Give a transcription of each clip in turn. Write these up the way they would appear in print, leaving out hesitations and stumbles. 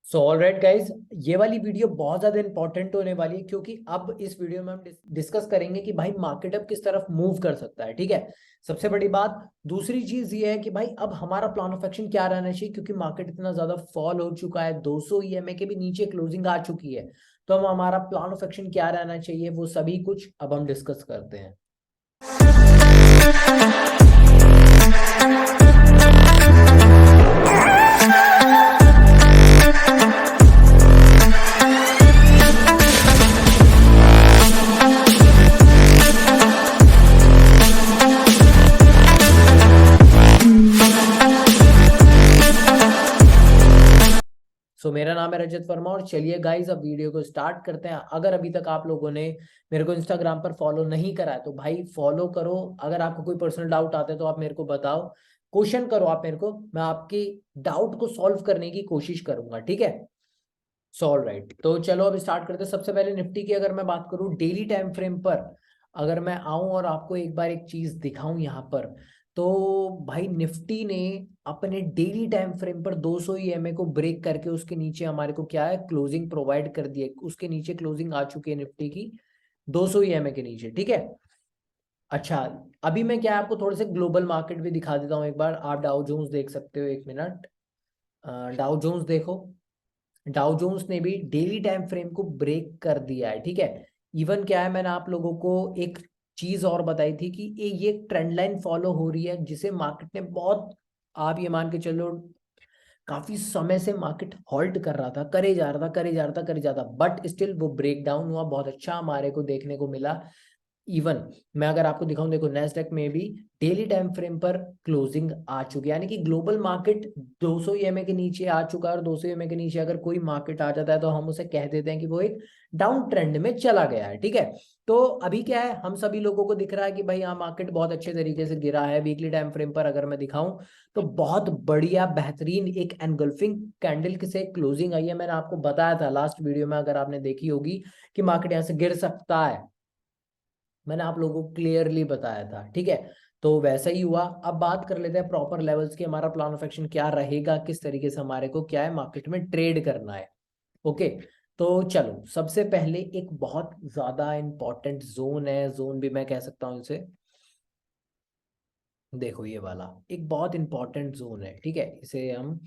So alright guys, ये वाली video बहुत ज्यादा इंपॉर्टेंट होने वाली है क्योंकि अब इस वीडियो में हम डिस्कस करेंगे कि भाई मार्केट अब किस तरफ मूव कर सकता है। ठीक है, सबसे बड़ी बात। दूसरी चीज ये है कि भाई अब हमारा प्लान ऑफ एक्शन क्या रहना चाहिए, क्योंकि मार्केट इतना ज्यादा फॉल हो चुका है, 200 ईएमए के भी नीचे क्लोजिंग आ चुकी है। तो हम हमारा प्लान ऑफ एक्शन क्या रहना चाहिए, वो सभी कुछ अब हम डिस्कस करते हैं। मेरा नाम है रजत वर्मा और चलिए गाइज अब वीडियो को स्टार्ट करते हैं। अगर अभी तक आप लोगों ने मेरे को इंस्टाग्राम पर फॉलो नहीं करा है तो भाई फॉलो करो। अगर आपको कोई पर्सनल डाउट आता है तो आप मेरे को बताओ, क्वेश्चन करो आप मेरे को, मैं आपकी डाउट को सॉल्व करने की कोशिश करूंगा। ठीक है, सॉल्व राइट। तो चलो अब स्टार्ट करते हैं। सबसे पहले निफ्टी की अगर मैं बात करूं डेली टाइम फ्रेम पर, अगर मैं आऊं और आपको एक बार एक चीज दिखाऊं यहाँ पर, तो भाई निफ्टी ने अपने डेली टाइम फ्रेम पर 200 ईएमए को ब्रेक करके उसके नीचे हमारे को क्या है, क्लोजिंग प्रोवाइड कर दी है। उसके नीचे क्लोजिंग आ चुकी है निफ्टी की 200 ईएमए के नीचे। ठीक है, अच्छा, अभी मैं क्या है, आपको थोड़े से ग्लोबल मार्केट भी दिखा देता हूँ। एक बार आप डाउ जोन्स देख सकते हो, एक मिनट। डाउ जोन्स देखो, डाउ जोन्स ने भी डेली टाइम फ्रेम को ब्रेक कर दिया है। ठीक है, इवन क्या है, मैंने आप लोगों को एक चीज और बताई थी कि ये ट्रेंड लाइन फॉलो हो रही है, जिसे मार्केट ने बहुत, आप ये मान के चलो, काफी समय से मार्केट हॉल्ट कर रहा था, करे जा रहा था, करे जा रहा था, करे जा रहा था, बट स्टिल वो ब्रेक डाउन हुआ। बहुत अच्छा हमारे को देखने को मिला। इवन मैं अगर आपको दिखाऊं, देखो नेस्डेक में भी डेली टाइम फ्रेम पर क्लोजिंग आ चुकी है, यानी कि ग्लोबल मार्केट 200 ईएमए के नीचे आ चुका है। और 200 ईएमए के नीचे अगर कोई मार्केट आ जाता है तो हम उसे कह देते हैं कि वो एक डाउन ट्रेंड में चला गया है। ठीक है, तो अभी क्या है, हम सभी लोगों को दिख रहा है कि भाई हाँ, मार्केट बहुत अच्छे तरीके से गिरा है। वीकली टाइम फ्रेम पर अगर मैं दिखाऊं तो बहुत बढ़िया बेहतरीन एक एनगल्फिंग कैंडल से क्लोजिंग आई है। मैंने आपको बताया था लास्ट वीडियो में, अगर आपने देखी होगी, कि मार्केट यहाँ से गिर सकता है। मैंने आप लोगों को क्लियरली बताया था। ठीक है, तो वैसा ही हुआ। अब बात कर लेते हैं प्रॉपर लेवल्स की, हमारा प्लान ऑफ एक्शन क्या रहेगा, किस तरीके से हमारे को क्या है मार्केट में ट्रेड करना है। ओके, तो चलो सबसे पहले एक बहुत ज्यादा इंपॉर्टेंट जोन है, जोन भी मैं कह सकता हूँ इसे, देखो ये वाला एक बहुत इंपॉर्टेंट जोन है। ठीक है, इसे हम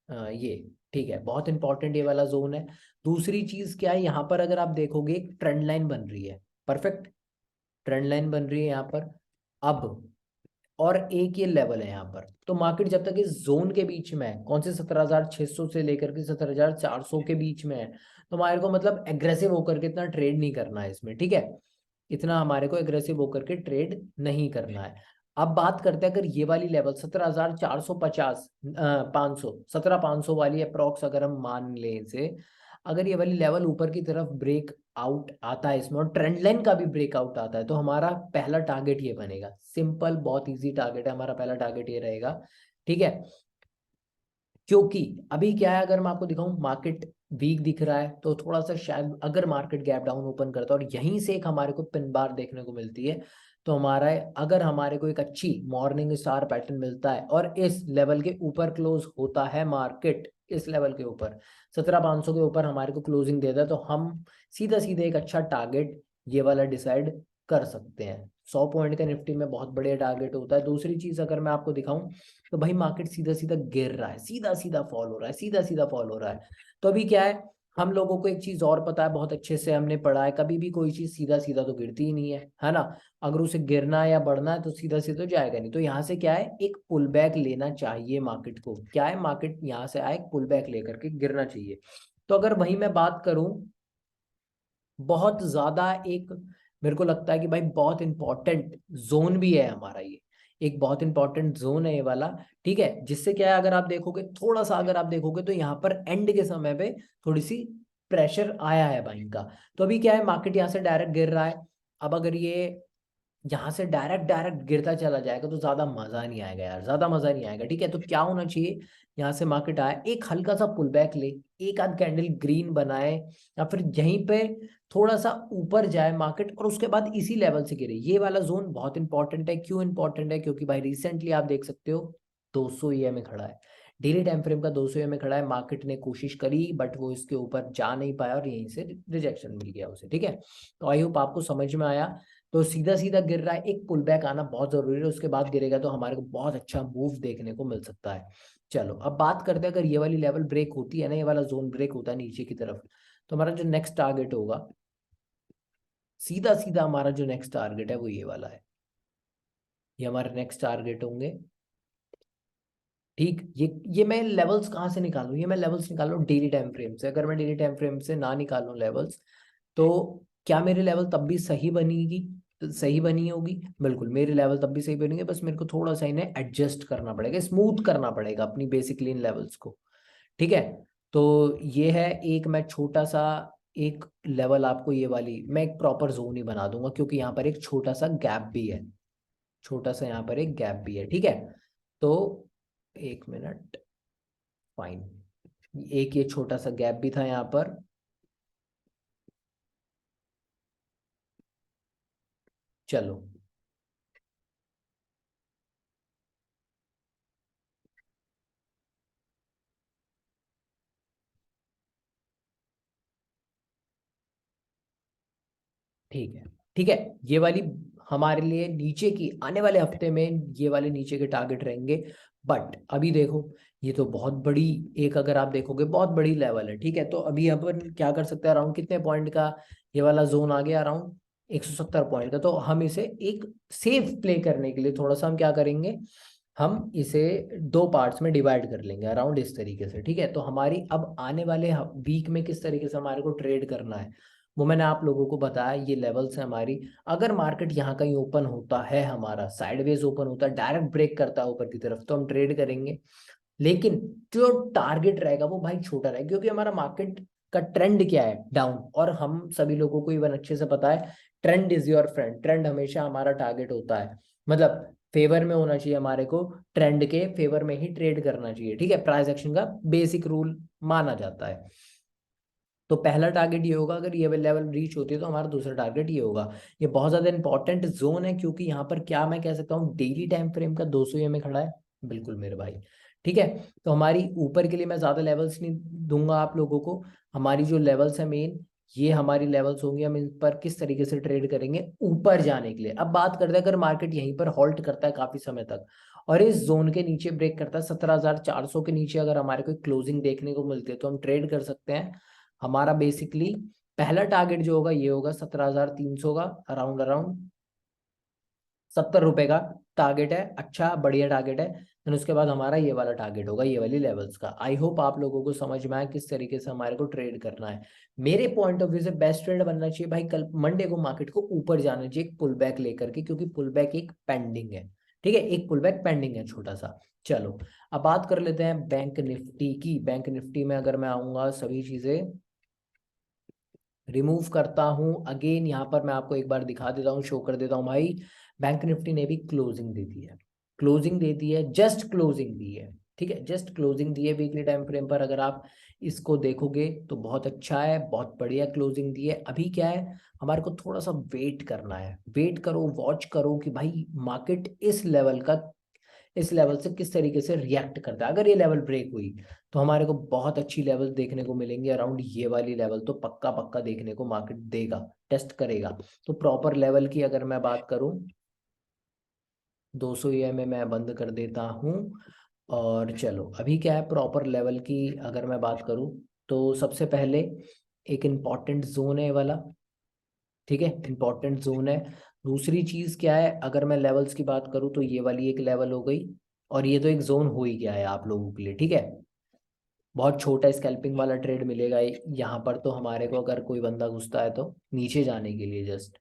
ये, ठीक है, बहुत इंपॉर्टेंट ये वाला जोन है। दूसरी चीज क्या है, यहाँ पर अगर आप देखोगे एक ट्रेंड लाइन बन रही है, परफेक्ट ट्रेंड लाइन बन रही है यहाँ पर। अब और एक ये लेवल है यहाँ पर, तो मार्केट जब तक इस जोन के बीच में है, कौन से 17,600 से लेकर के 17,400 के बीच में है, तो हमारे को मतलब एग्रेसिव होकर के इतना ट्रेड नहीं करना है इसमें। ठीक है, इतना हमारे को एग्रेसिव होकर के ट्रेड नहीं करना है। अब बात करते हैं, अगर ये वाली लेवल 17,450, 500, 17,500 वाली अप्रोक्स अगर हम मान लें इसे, अगर ये वाली लेवल ऊपर की तरफ ब्रेक आउट आता है इसमें, और ट्रेंड लाइन का भी ब्रेकआउट आता है, तो हमारा पहला टारगेट ये बनेगा। सिंपल, बहुत इजी टारगेट है हमारा, पहला टारगेट ये रहेगा। ठीक है, क्योंकि अभी क्या है, अगर मैं आपको दिखाऊं मार्केट वीक दिख रहा है, तो थोड़ा सा शायद अगर मार्केट गैप डाउन ओपन करता है और यहीं से एक हमारे को पिन बार देखने को मिलती है, तो हमारा, अगर हमारे को एक अच्छी मॉर्निंग स्टार पैटर्न मिलता है और इस लेवल के ऊपर क्लोज होता है मार्केट, इस लेवल के ऊपर 17,500 के ऊपर हमारे को क्लोजिंग देता है, तो हम सीधा सीधा एक अच्छा टारगेट ये वाला डिसाइड कर सकते हैं। 100 पॉइंट का निफ्टी में बहुत बढ़िया टारगेट होता है। दूसरी चीज अगर मैं आपको दिखाऊं, तो भाई मार्केट सीधा सीधा गिर रहा है, सीधा सीधा फॉल हो रहा है, सीधा सीधा फॉल हो रहा है। तो अभी क्या है, हम लोगों को एक चीज और पता है, बहुत अच्छे से हमने पढ़ा है, कभी भी कोई चीज सीधा सीधा तो गिरती ही नहीं है ना। अगर उसे गिरना है या बढ़ना है तो सीधा सीधा तो जाएगा नहीं। तो यहाँ से क्या है, एक पुल बैक लेना चाहिए मार्केट को। क्या है, मार्केट यहाँ से आए पुल बैक लेकर के गिरना चाहिए। तो अगर वही मैं बात करूं, बहुत ज्यादा एक, मेरे को लगता है कि भाई बहुत इंपॉर्टेंट जोन भी है हमारा ये, एक बहुत इंपॉर्टेंट जोन है ये वाला। ठीक है, जिससे क्या है, अगर आप देखोगे थोड़ा सा, अगर आप देखोगे तो यहाँ पर एंड के समय पे थोड़ी सी प्रेशर आया है बाइंग का। तो अभी क्या है, मार्केट यहाँ से डायरेक्ट गिर रहा है। अब अगर ये यहाँ से डायरेक्ट डायरेक्ट गिरता चला जाएगा तो ज्यादा मजा नहीं आएगा यार, ज्यादा मजा नहीं आएगा। ठीक है, तो क्या होना चाहिए, यहाँ से मार्केट आए, एक हल्का सा पुल बैक ले, एक आध कैंडल ग्रीन बनाए, या फिर यहीं पे थोड़ा सा ऊपर जाए मार्केट, और उसके बाद इसी लेवल से गिरे। ये वाला जोन बहुत इंपॉर्टेंट है। क्यों इंपॉर्टेंट है, क्योंकि भाई रिसेंटली आप देख सकते हो 200 ईएमए खड़ा है, डेली टाइम फ्रेम का 200 में खड़ा है, मार्केट ने कोशिश करी बट वो इसके ऊपर जा नहीं पाया और यहीं से रिजेक्शन मिल गया उसे, ठीक है। तो आई होप आपको समझ में आया। तो सीधा सीधा गिर रहा है, एक पुल बैक आना बहुत जरूरी है, उसके बाद गिरेगा तो हमारे को बहुत अच्छा मूव देखने को मिल सकता है। चलो अब बात करते हैं, अगर ये वाली लेवल ब्रेक होती है ना, ये वाला जोन ब्रेक होता है नीचे की तरफ, तो हमारा जो नेक्स्ट टारगेट होगा, सीधा सीधा हमारा जो नेक्स्ट टारगेट है वो ये वाला है, ये हमारे नेक्स्ट टारगेट होंगे। ठीक, ये मैं लेवल्स कहाँ से निकालूं, ये मैं लेवल्स निकाल लूँ डेली टाइम फ्रेम से। अगर मैं डेली टाइम फ्रेम से ना निकालूं लेवल्स, तो क्या मेरे लेवल तब भी सही बनेगी, सही बनी होगी? बिल्कुल मेरे लेवल तब भी सही बनेंगे, बस मेरे को थोड़ा सा इन्हें एडजस्ट करना पड़ेगा, स्मूथ करना पड़ेगा अपनी बेसिक लीन लेवल्स को, ठीक है। तो ये है एक, मैं छोटा सा एक लेवल आपको, ये वाली मैं एक प्रॉपर जोन ही बना दूंगा, क्योंकि यहाँ पर एक छोटा सा गैप भी है, छोटा सा यहाँ पर एक गैप भी है, ठीक है। तो एक मिनट, फाइन, एक ये छोटा सा गैप भी था यहाँ पर। चलो ठीक है, ठीक है, ये वाली हमारे लिए नीचे की आने वाले हफ्ते में ये वाले नीचे के टारगेट रहेंगे। बट अभी देखो, ये तो बहुत बड़ी, एक अगर आप देखोगे बहुत बड़ी लेवल है, ठीक है। तो अभी अपन क्या कर सकते हैं, अराउंड कितने पॉइंट का ये वाला जोन आ गया, अराउंड 170 पॉइंट का। तो हम इसे एक सेफ प्ले करने के लिए थोड़ा सा हम क्या करेंगे, हम इसे दो पार्ट्स में डिवाइड कर लेंगे अराउंड इस तरीके से, ठीक है। तो हमारी अब आने वाले वीक में किस तरीके से हमारे को ट्रेड करना है, वो मैंने आप लोगों को बताया। ये लेवल्स है हमारी, अगर मार्केट यहाँ कहीं ओपन होता है, हमारा साइडवेज ओपन होता है, डायरेक्ट ब्रेक करता है ऊपर की तरफ, तो हम ट्रेड करेंगे। लेकिन जो टारगेट रहेगा वो भाई छोटा रहेगा, क्योंकि हमारा मार्केट का ट्रेंड क्या है, डाउन, और हम सभी लोगों को इवन अच्छे से पता है, trend is your friend, trend हमेशा हमारा टारगेट होता है, मतलब फेवर में होना चाहिए हमारे को, ट्रेंड के फेवर में ही ट्रेड करना चाहिए, ठीक है। प्राइस एक्शन का बेसिक रूल माना जाता है। तो पहला टारगेट ये होगा, अगर ये लेवल रीच होती है तो हमारा दूसरा टारगेट ये होगा। ये बहुत ज्यादा इंपॉर्टेंट जोन है, क्योंकि यहाँ पर क्या मैं कह सकता हूँ, डेली टाइम फ्रेम का 200 में खड़ा है, बिल्कुल मेरे भाई, ठीक है। तो हमारी ऊपर के लिए मैं ज्यादा लेवल्स नहीं दूंगा आप लोगों को, हमारी जो लेवल्स है मेन, ये हमारी लेवल्स होंगी, हम इन पर किस तरीके से ट्रेड करेंगे ऊपर जाने के लिए। अब बात करते हैं, अगर मार्केट यहीं पर हॉल्ट करता है काफी समय तक और इस जोन के नीचे ब्रेक करता है, 17,400 के नीचे अगर हमारे कोई क्लोजिंग देखने को मिलती है, तो हम ट्रेड कर सकते हैं। हमारा बेसिकली पहला टारगेट जो होगा ये होगा 17,300 का, अराउंड अराउंड 70 रुपए का टारगेट है, अच्छा बढ़िया टारगेट है। देन उसके बाद हमारा ये वाला टारगेट होगा, ये वाली लेवल्स का। आई होप आप लोगों को समझ में आया किस तरीके से हमारे को ट्रेड करना है। मेरे पॉइंट ऑफ व्यू से बेस्ट ट्रेड बनना चाहिए भाई, कल मंडे को मार्केट को ऊपर जाना चाहिए एक पुल बैक लेकर के, क्योंकि पुल बैक एक पेंडिंग है, ठीक है, एक पुल बैक पेंडिंग है छोटा सा। चलो अब बात कर लेते हैं बैंक निफ्टी की। बैंक निफ्टी में अगर मैं आऊंगा, सभी चीजें रिमूव करता हूं, अगेन यहाँ पर मैं आपको एक बार दिखा देता हूँ, शो कर देता हूँ भाई। बैंक निफ्टी ने भी क्लोजिंग दे दी है, क्लोजिंग दे दी है, जस्ट क्लोजिंग दी है, ठीक है, जस्ट क्लोजिंग दी है वीकली टाइम फ्रेम पर। अगर आप इसको देखोगे तो बहुत अच्छा है, बहुत बढ़िया क्लोजिंग दी है। अभी क्या है, हमारे को थोड़ा सा वेट करना है, वेट करो, वॉच करो कि भाई मार्केट इस लेवल का, इस लेवल से किस तरीके से रिएक्ट करता है। अगर ये लेवल ब्रेक हुई तो हमारे को बहुत अच्छी लेवल देखने को मिलेंगे, अराउंड ये वाली लेवल तो पक्का पक्का देखने को मार्केट देगा, टेस्ट करेगा। तो प्रॉपर लेवल की अगर मैं बात करूं, 200 में मैं बंद कर देता हूं। और चलो अभी क्या है, प्रॉपर लेवल की अगर मैं बात करूं, तो सबसे पहले एक इम्पॉर्टेंट जोन है ये वाला, ठीक है, इंपॉर्टेंट जोन है। दूसरी चीज क्या है, अगर मैं लेवल्स की बात करूँ तो ये वाली एक लेवल हो गई, और ये तो एक जोन हो ही गया है आप लोगों के लिए, ठीक है। बहुत छोटा स्कैल्पिंग वाला ट्रेड मिलेगा यहाँ पर, तो हमारे को अगर कोई बंदा घुसता है तो नीचे जाने के लिए जस्ट,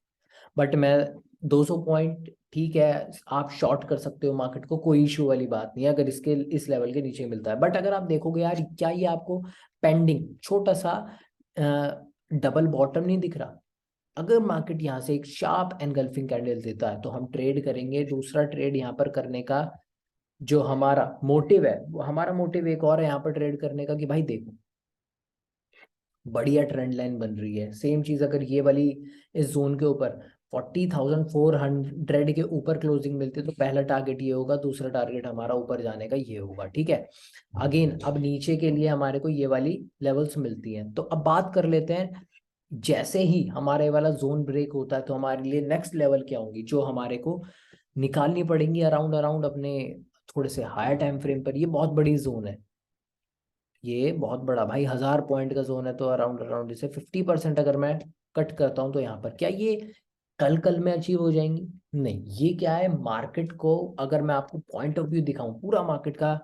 बट मैं 200 पॉइंट, ठीक है, आप शॉर्ट कर सकते हो मार्केट को, कोई इशू वाली बात नहीं है अगर इसके इस लेवल के नीचे मिलता है। बट अगर आप देखोगे यार, क्या ये आपको पेंडिंग छोटा सा डबल बॉटम नहीं दिख रहा? अगर मार्केट यहाँ से एक शार्प एनगल्फिंग कैंडल देता है तो हम ट्रेड करेंगे। दूसरा ट्रेड यहाँ पर करने का जो हमारा मोटिव है, वो हमारा मोटिव एक और है यहाँ पर ट्रेड करने का, कि भाई देखो बढ़िया ट्रेंड लाइन बन रही है, सेम चीज अगर ये वाली इस जोन के ऊपर 40,400 के ऊपर क्लोजिंग मिलती है तो पहला टारगेट ये होगा, दूसरा टारगेट हमारा ऊपर जाने का ये होगा, ठीक है। अगेन अब नीचे के लिए हमारे को ये वाली लेवल्स मिलती हैं। तो अब बात कर लेते हैं, जैसे ही हमारे वाला जोन ब्रेक होता है तो हमारे लिए नेक्स्ट लेवल क्या होंगी जो हमारे को निकालनी पड़ेंगी अराउंड अराउंड अपने थोड़े से हायर टाइम फ्रेम पर। ये बहुत बड़ी जोन है, ये बहुत बड़ा भाई, 1000 पॉइंट का जोन है। तो अराउंड अराउंड इसे 50% अगर मैं कट करता हूँ तो यहाँ पर क्या ये कल कल में अचीव हो जाएंगी? नहीं, ये क्या है, मार्केट को अगर मैं आपको पॉइंट ऑफ व्यू दिखाऊं पूरा मार्केट का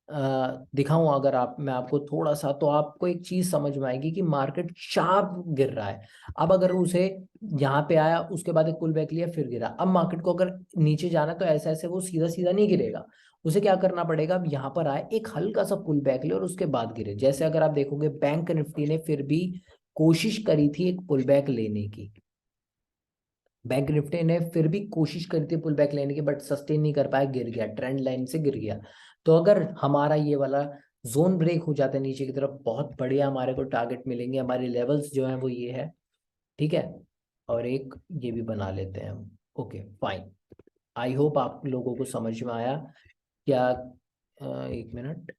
दिखाऊं अगर आप, मैं आपको थोड़ा सा, तो आपको एक चीज समझ में आएगी कि मार्केट शार्प गिर रहा है। अब अगर उसे यहाँ पे आया, उसके बाद एक पुल बैक लिया, फिर गिरा, अब मार्केट को अगर नीचे जाना है तो ऐसे ऐसे वो सीधा सीधा नहीं गिरेगा। उसे क्या करना पड़ेगा, अब यहाँ पर आए, एक हल्का सा पुल बैक ले और उसके बाद गिरे। जैसे अगर आप देखोगे बैंक निफ्टी ने फिर भी कोशिश करी थी एक पुल बैक लेने की, बैंक निफ्टी ने फिर भी कोशिश करी थी पुल बैक लेने की, बट सस्टेन नहीं कर पाया, गिर गया, ट्रेंड लाइन से गिर गया। तो अगर हमारा ये वाला जोन ब्रेक हो जाता है नीचे की तरफ, बहुत बढ़िया हमारे को टारगेट मिलेंगे। हमारे लेवल्स जो हैं वो ये है, ठीक है। और एक ये भी बना लेते हैं हम। ओके फाइन, आई होप आप लोगों को समझ में आया क्या। एक मिनट,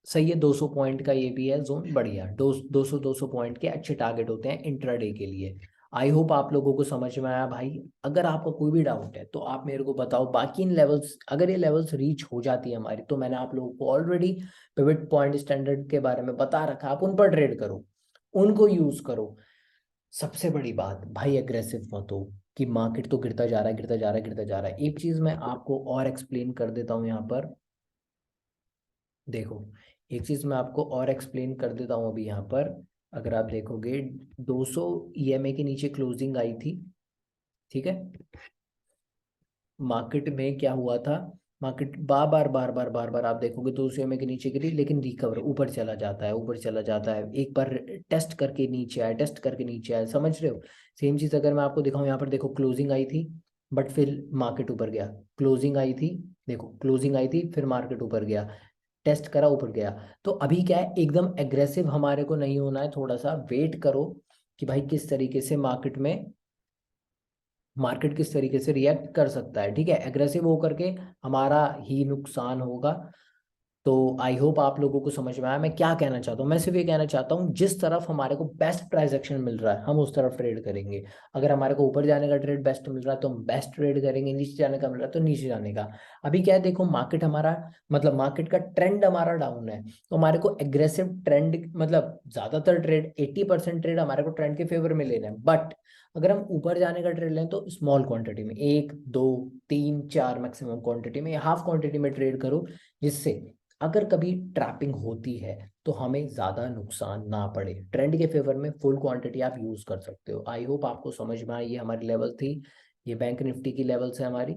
सही है। 200 पॉइंट का ये भी है जोन, बढ़िया। 200 पॉइंट के अच्छे टारगेट होते हैं इंट्राडे के लिए। आई होप आप लोगों को समझ में आया भाई। अगर आपका कोई भी डाउट है तो आप मेरे को बताओ। बाकी इन लेवल्स, अगर ये लेवल्स रीच हो जाती है हमारी, तो मैंने आप लोगों को ऑलरेडी पिवट पॉइंट स्टैंडर्ड के बारे में बता रखा, आप उन पर ट्रेड करो, उनको यूज करो। सबसे बड़ी बात भाई, एग्रेसिव मत हो कि मार्केट तो गिरता जा रहा है, गिरता जा रहा है, गिरता जा रहा है। एक चीज मैं आपको और एक्सप्लेन कर देता हूँ यहाँ पर, देखो, एक चीज मैं आपको और एक्सप्लेन कर देता हूँ अभी यहाँ पर। अगर आप देखोगे 200 ईएमए के नीचे क्लोजिंग आई थी, ठीक है। मार्केट में क्या हुआ था, मार्केट बार बार आप देखोगे 200 ईएमए के नीचे गिरी, लेकिन रिकवर ऊपर चला जाता है, ऊपर चला जाता है, एक बार टेस्ट करके नीचे आया, टेस्ट करके नीचे आया, समझ रहे हो। सेम चीज अगर मैं आपको दिखाऊं, यहाँ पर देखो क्लोजिंग आई थी, बट फिर मार्केट ऊपर गया। क्लोजिंग आई थी, देखो क्लोजिंग आई थी, फिर मार्केट ऊपर गया, टेस्ट करा, ऊपर गया। तो अभी क्या है, एकदम एग्रेसिव हमारे को नहीं होना है, थोड़ा सा वेट करो कि भाई किस तरीके से मार्केट किस तरीके से रिएक्ट कर सकता है, ठीक है। एग्रेसिव होकर के हमारा ही नुकसान होगा। तो आई होप आप लोगों को समझ में आया मैं क्या कहना चाहता हूँ। मैं सिर्फ ये कहना चाहता हूँ, जिस तरफ हमारे को बेस्ट प्राइस एक्शन मिल रहा है हम उस तरफ ट्रेड करेंगे। अगर हमारे को ऊपर जाने का ट्रेड बेस्ट मिल रहा है तो हम बेस्ट ट्रेड करेंगे, नीचे जाने का मिल रहा है तो नीचे जाने का। अभी क्या है, देखो मार्केट हमारा, मतलब मार्केट का ट्रेंड हमारा डाउन है, तो हमारे को एग्रेसिव ट्रेंड, मतलब ज्यादातर ट्रेड, 80% ट्रेड हमारे को ट्रेंड के फेवर में लेना है। बट अगर हम ऊपर जाने का ट्रेड लें तो स्मॉल क्वांटिटी में, एक दो तीन चार मैक्सिमम क्वांटिटी में या हाफ क्वांटिटी में ट्रेड करो, जिससे अगर कभी ट्रैपिंग होती है तो हमें ज्यादा नुकसान ना पड़े। ट्रेंड के फेवर में फुल क्वांटिटी आप यूज कर सकते हो। आई होप आपको समझ में आई। ये हमारी लेवल थी, ये बैंक निफ्टी की लेवल्स है हमारी,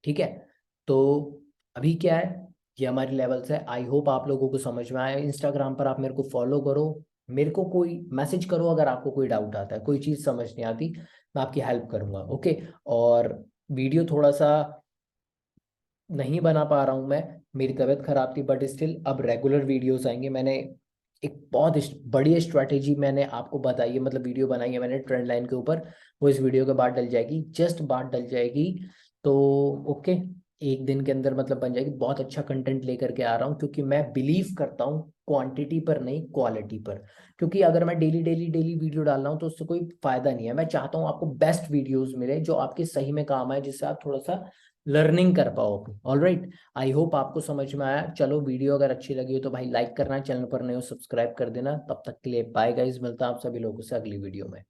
ठीक है। तो अभी क्या है, ये हमारी लेवल्स है। आई होप आप लोगों को समझ में आया। इंस्टाग्राम पर आप मेरे को फॉलो करो, मेरे को कोई मैसेज करो अगर आपको कोई डाउट आता है, कोई चीज़ समझ नहीं आती, मैं आपकी हेल्प करूंगा, ओके। और वीडियो थोड़ा सा नहीं बना पा रहा हूँ मैं, मेरी तबीयत खराब थी, बट स्टिल अब रेगुलर वीडियोस आएंगे। मैंने एक बहुत बड़ी स्ट्रैटेजी मैंने आपको बताई है, मतलब वीडियो बनाई है मैंने ट्रेंड लाइन के ऊपर, वो इस वीडियो के बाद डल जाएगी, जस्ट बाद डल जाएगी। तो ओके, एक दिन के अंदर मतलब बन जाएगी। बहुत अच्छा कंटेंट लेकर के आ रहा हूँ, क्योंकि मैं बिलीव करता हूँ क्वांटिटी पर नहीं क्वालिटी पर। क्योंकि अगर मैं डेली डेली डेली वीडियो डाल रहा हूँ तो उससे कोई फायदा नहीं है। मैं चाहता हूँ आपको बेस्ट वीडियोस मिले जो आपके सही में काम आए, जिससे आप थोड़ा सा लर्निंग कर पाओ अपनी। ऑलराइट, आई होप आपको समझ में आया। चलो, वीडियो अगर अच्छी लगी हो तो भाई लाइक करना, चैनल पर नए हो सब्सक्राइब कर देना। तब तक के लिए बाय गाइस, मिलता हूं आप सभी लोगों से अगली वीडियो में।